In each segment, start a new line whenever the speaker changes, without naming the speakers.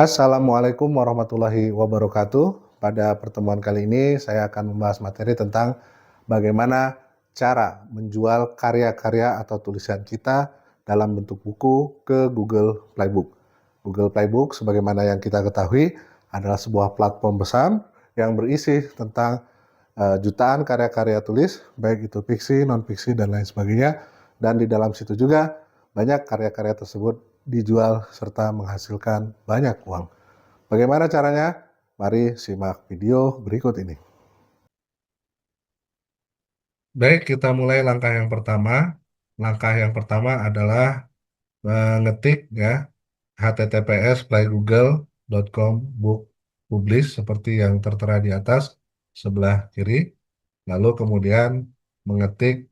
Assalamualaikum warahmatullahi wabarakatuh. Pada pertemuan kali ini saya akan membahas materi tentang bagaimana cara menjual karya-karya atau tulisan kita dalam bentuk buku ke Google Playbook. Google Playbook sebagaimana yang kita ketahui adalah sebuah platform besar yang berisi tentang jutaan karya-karya tulis, baik itu fiksi, non-fiksi, dan lain sebagainya. Dan di dalam situ juga banyak karya-karya tersebut dijual serta menghasilkan banyak uang. Bagaimana caranya? Mari simak video berikut ini.
Baik, kita mulai langkah yang pertama. Langkah yang pertama adalah mengetik ya https://playgoogle.com book publish seperti yang tertera di atas sebelah kiri. Lalu kemudian mengetik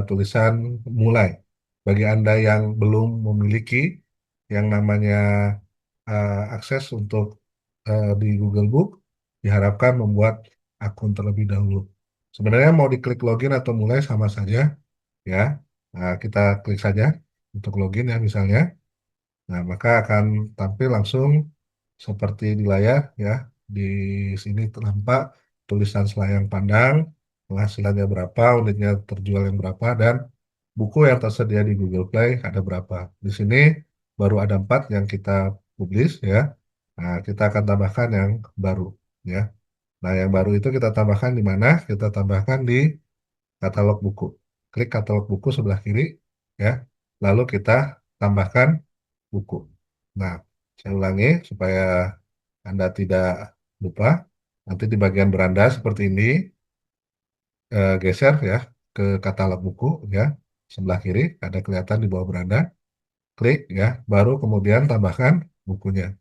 tulisan mulai. Bagi Anda yang belum memiliki yang namanya akses untuk di Google Book, diharapkan membuat akun terlebih dahulu. Sebenarnya mau diklik login atau mulai sama saja ya. Nah, kita klik saja untuk login ya misalnya. Nah, maka akan tampil langsung seperti di layar ya. Di sini tampak tulisan selayang pandang, penghasilannya berapa, unitnya terjual yang berapa, dan buku yang tersedia di Google Play ada berapa. Di sini baru ada 4 yang kita publish ya. Nah, kita akan tambahkan yang baru ya. Nah, yang baru itu kita tambahkan di mana? Kita tambahkan di katalog buku. Klik katalog buku sebelah kiri ya. Lalu kita tambahkan buku. Nah, saya ulangi supaya Anda tidak lupa. Nanti di bagian beranda seperti ini, geser ya ke katalog buku ya. Sebelah kiri ada kelihatan di bawah beranda. Klik ya, baru kemudian tambahkan bukunya.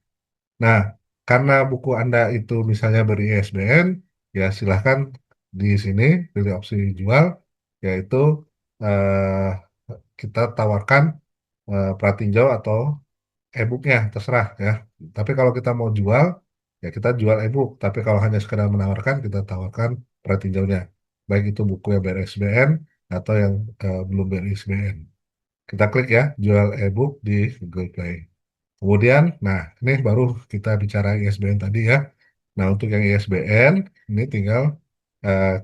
Nah, karena buku Anda itu misalnya ber-ISBN, ya silahkan di sini pilih opsi jual, yaitu eh, kita tawarkan pratinjau atau e-booknya, terserah ya. Tapi kalau kita mau jual, ya kita jual e-book. Tapi kalau hanya sekedar menawarkan, kita tawarkan pratinjaunya. Baik itu buku yang ber-ISBN atau yang belum ber-ISBN. Kita klik ya, jual e-book di Google Play. Kemudian, nah ini baru kita bicara ISBN tadi ya. Nah untuk yang ISBN, ini tinggal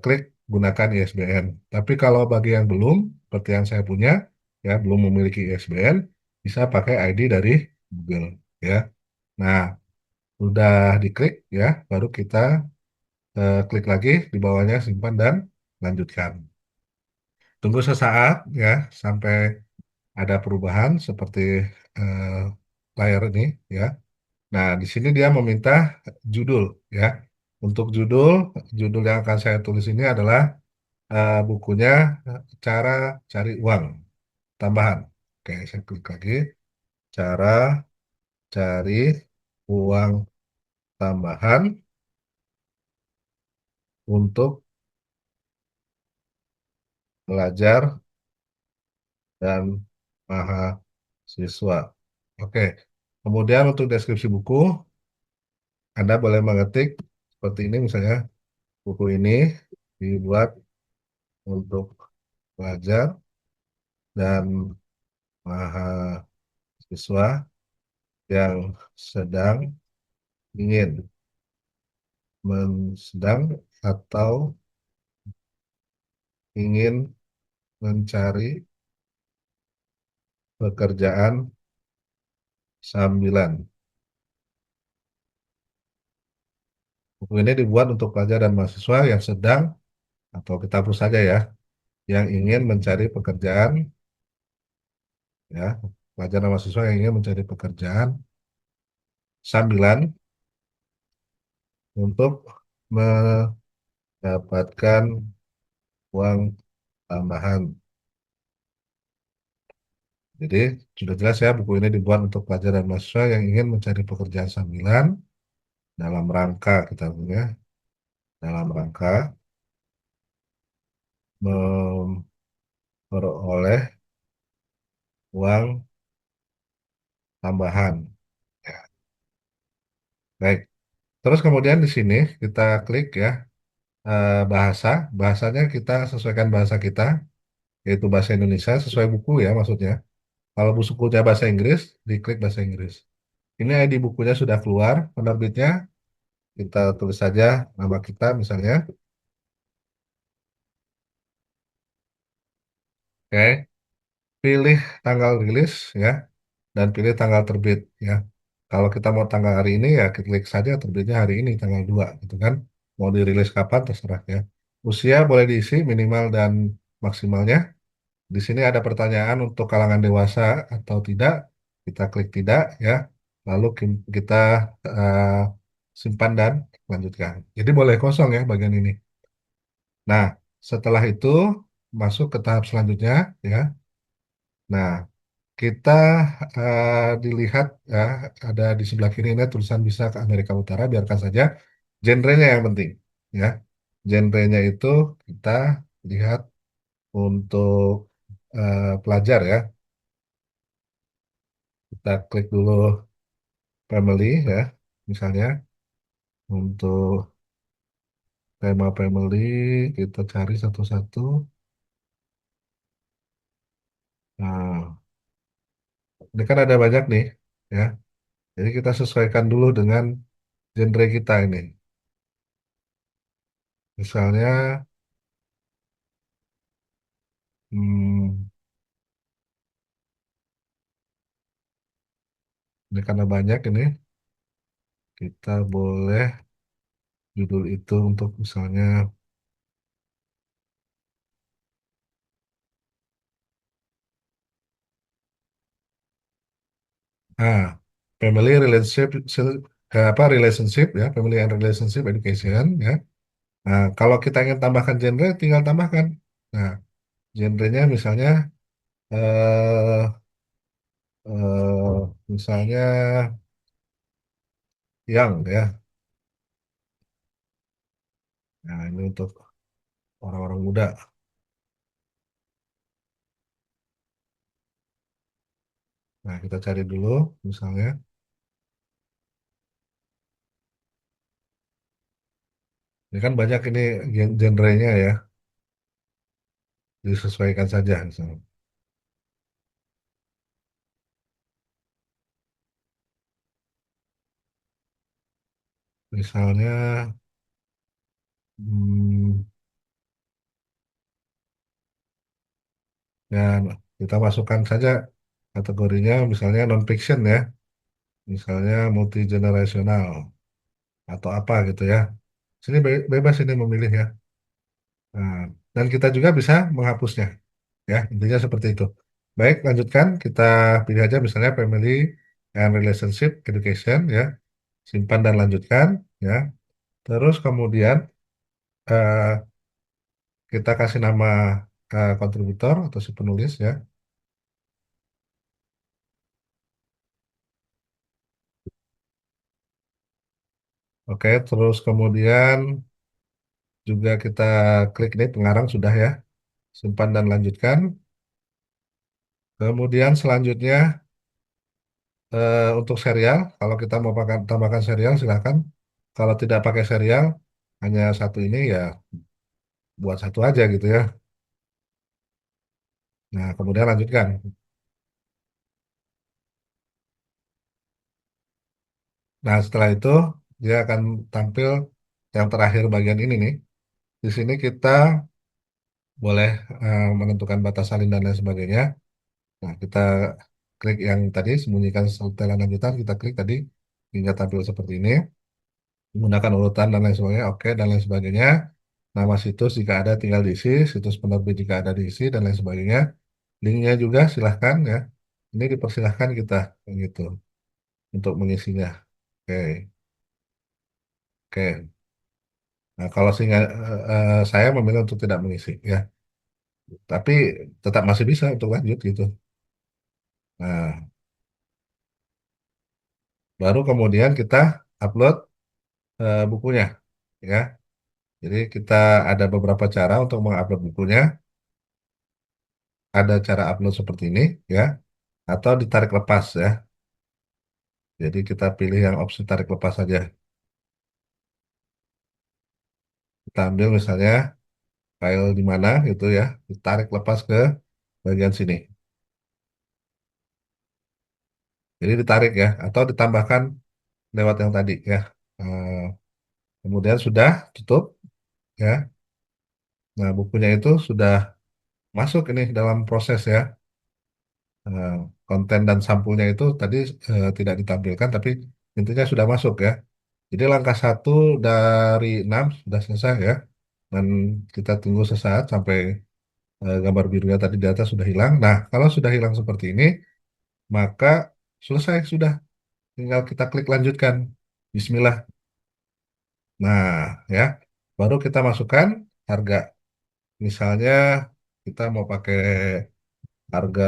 klik gunakan ISBN. Tapi kalau bagi yang belum, seperti yang saya punya, ya belum memiliki ISBN, bisa pakai ID dari Google ya. Nah, udah diklik ya, baru kita klik lagi di bawahnya simpan dan lanjutkan. Tunggu sesaat ya sampai ada perubahan seperti eh, layar ini ya. Nah, di sini dia meminta judul ya. Untuk judul, judul yang akan saya tulis ini adalah bukunya Cara Cari Uang Tambahan. Oke, saya klik lagi. Cara cari uang tambahan untuk pelajar dan mahasiswa. Oke, kemudian untuk deskripsi buku, Anda boleh mengetik seperti ini misalnya, buku ini dibuat untuk pelajar dan mahasiswa yang sedang ingin sedang atau ingin mencari pekerjaan sambilan. Buku ini dibuat untuk pelajar dan mahasiswa yang sedang, atau kita hapus saja ya, yang ingin mencari pekerjaan, ya, pelajar dan mahasiswa yang ingin mencari pekerjaan sambilan untuk mendapatkan uang tambahan. Jadi sudah jelas ya buku ini dibuat untuk pelajar dan mahasiswa yang ingin mencari pekerjaan sambilan dalam rangka kita punya dalam rangka memperoleh uang tambahan. Ya, baik. Terus kemudian di sini kita klik ya bahasa. Bahasanya kita sesuaikan bahasa kita, yaitu bahasa Indonesia sesuai buku ya maksudnya. Kalau bukunya bahasa Inggris, diklik bahasa Inggris. Ini ID bukunya sudah keluar, penerbitnya. Kita tulis saja nama kita misalnya. Oke, pilih tanggal rilis ya, dan pilih tanggal terbit ya. Kalau kita mau tanggal hari ini ya klik saja terbitnya hari ini tanggal 2 gitu kan. Mau dirilis kapan terserah ya. Usia boleh diisi minimal dan maksimalnya. Di sini ada pertanyaan untuk kalangan dewasa atau tidak. Kita klik tidak ya. Lalu kita eh, simpan dan lanjutkan. Jadi boleh kosong ya bagian ini. Nah, setelah itu masuk ke tahap selanjutnya ya. Nah, kita dilihat ya ada di sebelah kiri ini tulisan bisa ke Amerika Utara. Biarkan saja. Genrenya yang penting ya. Genrenya itu kita lihat untuk pelajar ya. Kita klik dulu family ya. Misalnya untuk tema family kita cari satu-satu. Nah, ini kan ada banyak nih ya. Jadi kita sesuaikan dulu dengan genre kita ini. Misalnya, hmm, ini karena banyak ini, kita boleh judul itu untuk misalnya, ah, family relationship, relationship ya, family and relationship education ya. Nah, kalau kita ingin tambahkan genre, tinggal tambahkan. Nah, genrenya misalnya, eh, misalnya yang ya. Nah, ini untuk orang-orang muda. Nah, kita cari dulu misalnya. Ini kan banyak ini genrenya ya, disesuaikan saja misalnya. Misalnya, hmm, ya kita masukkan saja kategorinya misalnya non fiction ya, misalnya multi generasional atau apa gitu ya. Sini bebas ini memilih ya. Nah, dan kita juga bisa menghapusnya ya, intinya seperti itu. Baik, lanjutkan. Kita pilih aja misalnya family and relationship education ya. Simpan dan lanjutkan ya. Terus kemudian eh, kita kasih nama kontributor atau si penulis ya. Oke, terus kemudian juga kita klik ini pengarang sudah ya. Simpan dan lanjutkan. Kemudian selanjutnya untuk serial, kalau kita mau tambahkan serial silahkan. Kalau tidak pakai serial, hanya satu ini ya buat satu aja gitu ya. Nah, kemudian lanjutkan. Nah, setelah itu dia akan tampil yang terakhir bagian ini nih. Di sini kita boleh menentukan batas salin dan lain sebagainya. Nah, kita klik yang tadi, sembunyikan setelan lanjutan, kita klik tadi hingga tampil seperti ini. Menggunakan urutan dan lain sebagainya, oke, dan lain sebagainya. Nama situs jika ada tinggal diisi, situs penerbit jika ada diisi, dan lain sebagainya. Linknya juga silahkan ya. Ini dipersilahkan kita gitu untuk mengisinya. Oke, oke. Nah, kalau saya memilih untuk tidak mengisi ya. Tapi tetap masih bisa untuk lanjut gitu. Nah, baru kemudian kita upload bukunya ya. Jadi kita ada beberapa cara untuk mengupload bukunya. Ada cara upload seperti ini ya, atau ditarik lepas ya. Jadi kita pilih yang opsi tarik lepas saja. Kita ambil misalnya file di mana gitu ya, ditarik lepas ke bagian sini. Jadi ditarik ya, atau ditambahkan lewat yang tadi ya. Eh, Kemudian sudah tutup ya. Nah, bukunya itu sudah masuk ini dalam proses ya. Eh, Konten dan sampulnya itu tadi tidak ditampilkan, tapi intinya sudah masuk ya. Jadi langkah 1 dari 6 sudah selesai ya. Dan kita tunggu sesaat sampai gambar birunya tadi di atas sudah hilang. Nah, kalau sudah hilang seperti ini, maka selesai sudah. Tinggal kita klik lanjutkan. Bismillah. Nah, ya. Baru kita masukkan harga. Misalnya kita mau pakai harga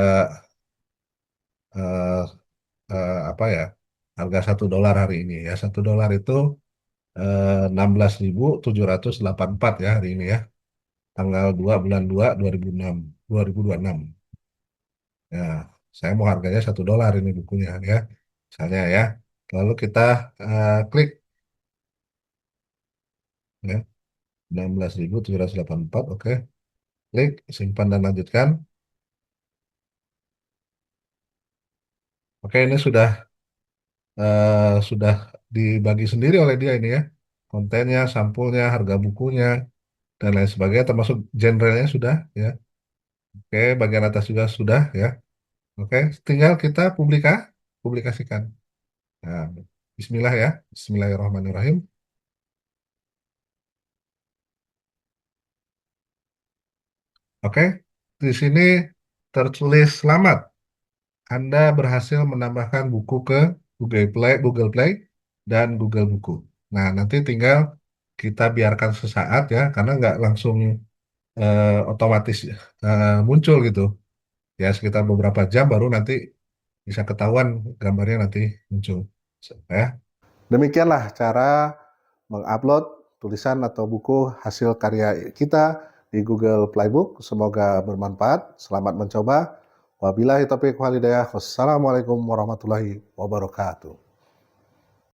eh, apa ya? Harga $1 hari ini ya. $1 itu 16.784 ya hari ini ya. Tanggal 2 bulan 2 2006 2026. Ya, saya mau harganya $1 ini bukunya ya. Misalnya ya. Lalu kita klik ya. 16.784, oke. Klik simpan dan lanjutkan. Oke, ini sudah dibagi sendiri oleh dia ini ya. Kontennya, sampulnya, harga bukunya, dan lain sebagainya, termasuk genre-nya sudah ya. Oke, bagian atas juga sudah ya. Oke, tinggal kita publikasikan. Nah, Bismillah ya. Bismillahirrahmanirrahim. Oke, di sini tertulis selamat. Anda berhasil menambahkan buku ke Google Play dan Google Buku. Nah, nanti tinggal kita biarkan sesaat ya, karena nggak langsung otomatis muncul gitu. Ya, sekitar beberapa jam baru nanti bisa ketahuan gambarnya nanti muncul. Ya,
Demikianlah cara mengupload tulisan atau buku hasil karya kita di Google Playbook. Semoga bermanfaat. Selamat mencoba. Wabillahi taufiq wal hidayah. Wassalamualaikum warahmatullahi wabarakatuh.